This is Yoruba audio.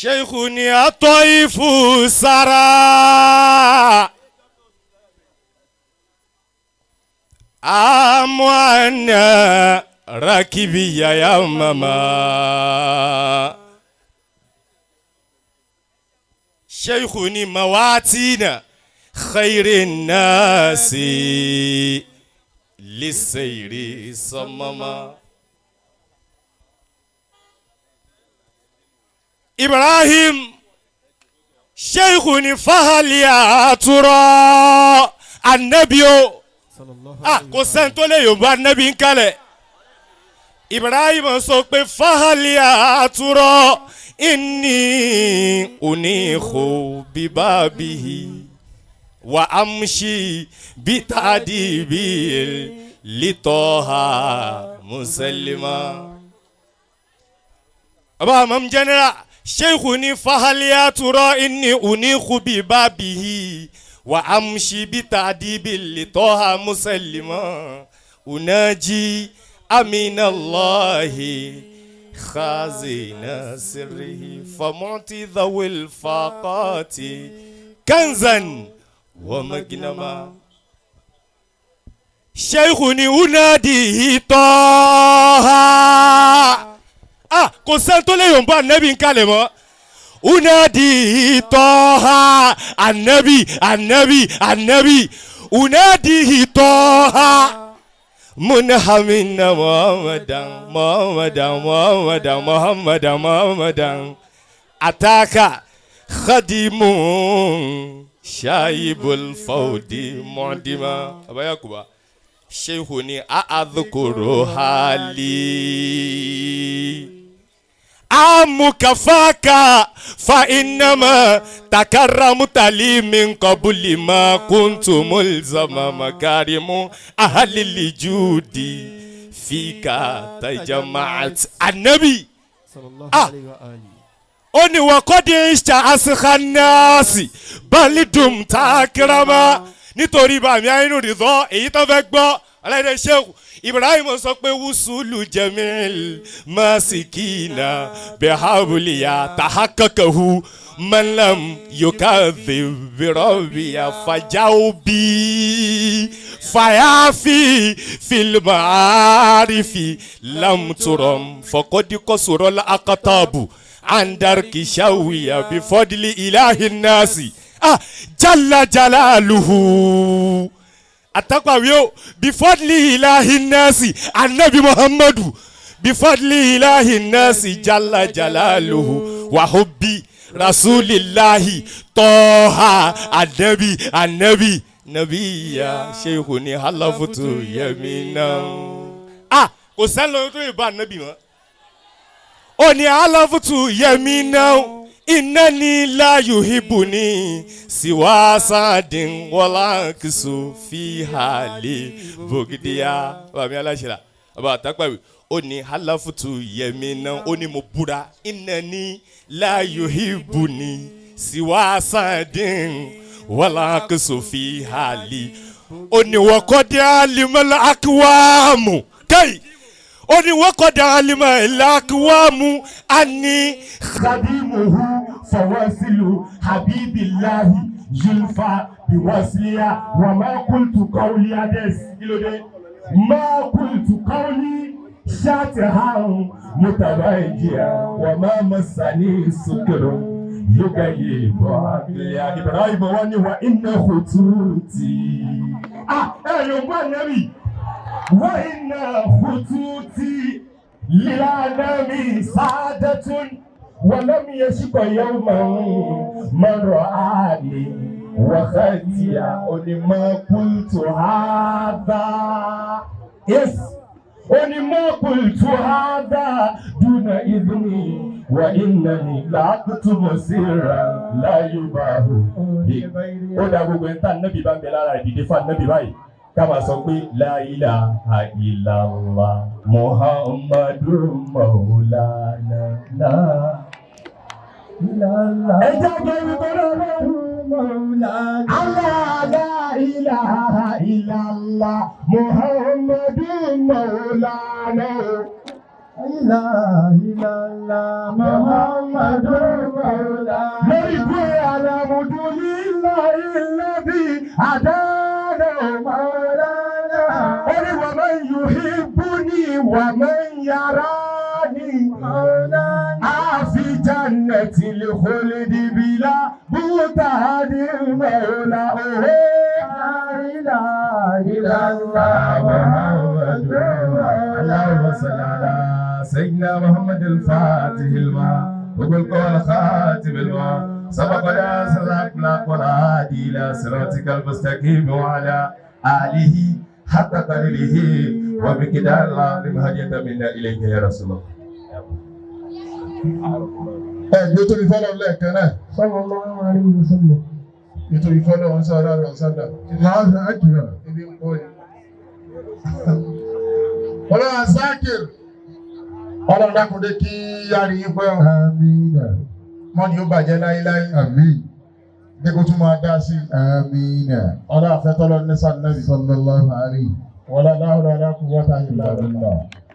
شيخني الطيف سرى أموانا راكبي يا ماما شيخني مواتينا خير الناس للسير صمما إبراهيم شيخني فهل يا ترى النبي kò sẹ́ni tó lè yorùbá nẹ́bí ń kalẹ̀ Ibrahim sọ pé fahali àtúrọ̀ inni unikhu bibabihi wa amshi bitadibi litoha musallima. Baba Imam General Sheikh ni fahali àtúrọ̀ inni unikhu bibabihi wa amshi bitadibi litoha musallima unaji aminallahi khazina sirrihi famuti dhawil faqati kanzan wa magnama. Sheikhuni unadi toha kò sẹ́ni tó lè yọ̀nbọ̀ ànábì ń kalẹ̀ mọ́. Unadi toha annabi annabi annabi unadi toha munhamina muhammadan muhammadan muhammadan muhammadan muhammadan ataka khadimun shaibul fawdi mu'dima. Abaya kuba sheikhuni a'adhkuru hali amukafaka fa innama takarramta li min qabli ma kuntu mulzama makarimu ahli lijudi fika tajama'at annabi oni wa qad ishta askhanasi balidum takrama nítorí bá mi Ainu Ridoh èyí tó fẹ́ gbọ́ aláìdé Sheikh Ibrahim sọ pé wusulu jamil masikina bihabuliya tahaqqaqahu man lam yukadhib bi rabbiya fajaubi fayafi fil ma'arifi lam turam faqad qasura al aqtabu andar kishawiya bi fadli ilahi nasi jalla jalaluhu atakwawiyo bifadli ilahi nasi annabi Muhammadu bifadli ilahi nasi jalla jalaluhu wa hubbi rasulillahi toha annabi annabi nabiya sheikhuni halafutu yamina. Kò sẹ́ni tó yẹ bá annabi mọ́ ó ní halafutu yamina. Innani la yuhibuni siwa sadin wala kisu fi hali bogdiya. Bàbá aláṣẹ́ra bàbá àtàkpàwé ó ní halafutu yamina ó ní mo búra. Innani la yuhibuni siwa sadin wala kisu fi hali ó ní waqad alimal aqwamu kai ó ní waqad alimal aqwamu anni khadimuhu fawasilu habibillahi Zulfah biwasliya wa ma qultu qawli ades ilode ma qultu qawli shatahan mutabajiya wa ma masani sukru yugayibu ya Ibrahim wani wa inna khututi yomba nabi wa inna khututi lilanami saadatun ولم يشق يوما من رآني وخطيا ولما قلت هذا يس ولما قلت هذا دون إذني وإنني لا أكتم سرا لا يباه ودا gbogbo nta nabi ba belara dìde fa nabi báyìí ká máa sọ pé la ilaha illallah muhammadur maulana la Allah la ilaha illallah Muhammadun Maulana. La ilaha illallah Muhammadun Maulana. هدانا مولانا ومن يحبني ومن يراني مولانا في جنة الخلد بلا بهتان المولى لا إله إلا الله محمد اللهم صل على سيدنا محمد الفاتح الماء وقل قول خاتم الماء سبق ناصر الأخلاق والهادي إلى صراطك المستقيم وعلى آله حتى قدره وبقدر العظيم هدية منا إليك يا رسول الله. nítorí fọ́lọ́ lẹ́ẹ̀kan náà. sallallahu alaihi wasallam. nítorí fọ́lọ́ wọn sọ ọ́rọ́ rẹ̀ sọ́dọ̀. Allahu akbar. ibi ń kọ́ ni. ọlọ́run Azakir ọlọ́run dákúndé kí yára yín pẹ́ ọ́. Amina. mọ́ ni ó bàjẹ́ láéláé. Àmín. bí kò tún máa dá sí. Amina. ọlọ́run àfẹ́tọ́lọ́ ní sànẹ́bì. Sallallahu alaihi. wala la hawla wala quwwata illa billah.